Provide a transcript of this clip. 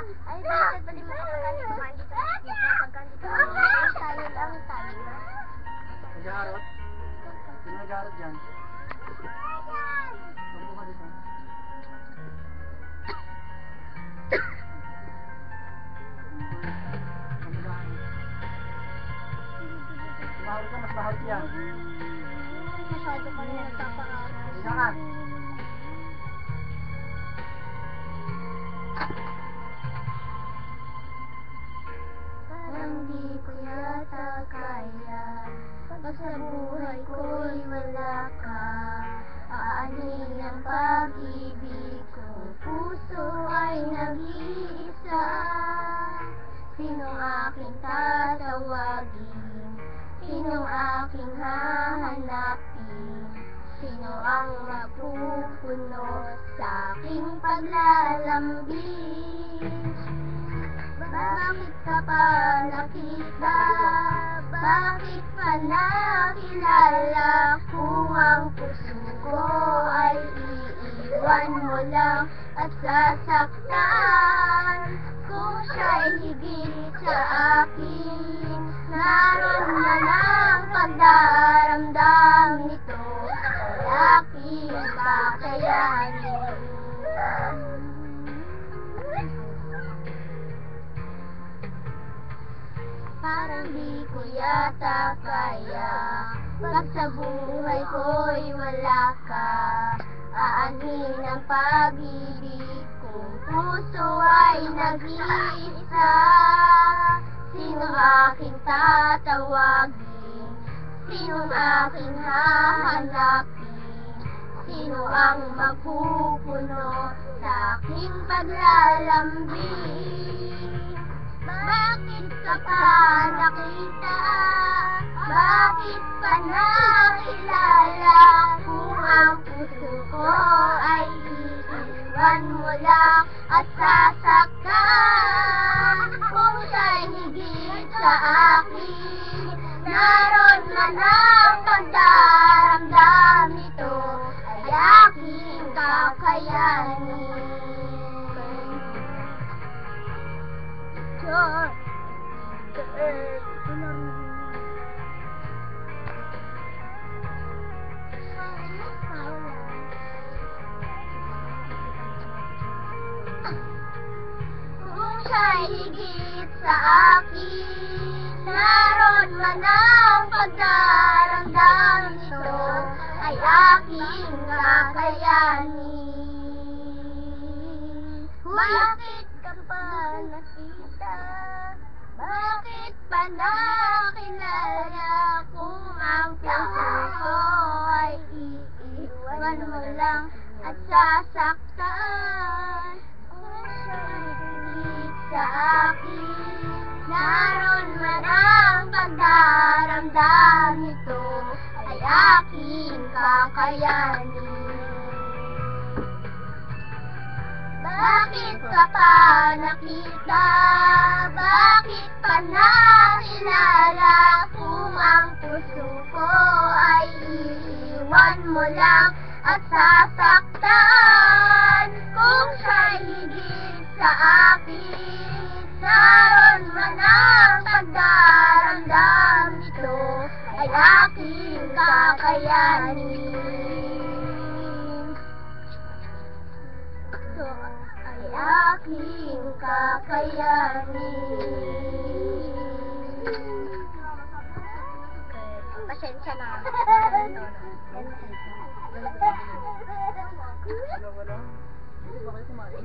Ay, bakit ba di mo kapag kumain dito sa kita? Pagka dito tayo lang tayo. Nag-aarot? Sino nag-aarot dyan? Tupo ka dito. Mahal ka, mas mahal yan. Masyado ka na nagpapangarap. Isa ka. Parang di ko yata kaya, pag sa buhay ko'y wala ka. Aanin ang pag-ibig ko, puso ay nag-iisa. Sinong aking tatawagin? Sinong aking hahanapin? Sino ang mapupuno sa aking paglalambing? Bakit ka pa nakita? Bakit pa nakilala? Kung ang puso ko ay iiwan mo lang at sasaktan. Kung siya'y higit sa akin, naroon na ng pagdaramdam nito ay aking kakayanin. Parang di ko yata kaya, pag sa buhay ko'y wala ka. Aanhin ang pag-ibig kung puso ay nag-iisa. Sino aking tatawagin? Sinong aking hahanapin? Sino ang mapupuno sa aking paglalambing? Bakit ka pa nakita? Bakit pa nakilala? Kung ang puso ko ay iiwan mo lang at sasaktan. Kung siya'y higit sa akin, naroon man ang pagdaramdam nito ay aking kakayanin. Kung siya'y higit sa akin, naroon man ang pagdaramdam nito ay aking kakayanin. Bakit ka pa nakita? Bakit pa nakilala? Kung ang puso ko ay iiwan mo lang at sasaktan. Kung siya'y higit sa akin, naroon man ang pagdaramdam nito ay aking kakayanin. Bakit ka pa nakita? Bakit pa nakilala? Kung ang puso ko ay iiwan mo lang at sasaktan. Kung siya'y higit sa akin, naroon man ang pagdaramdam nito ay aking kakayanin. Ay aking kakayanin. Pasensya na. Wala. Hindi ba kayo kumain?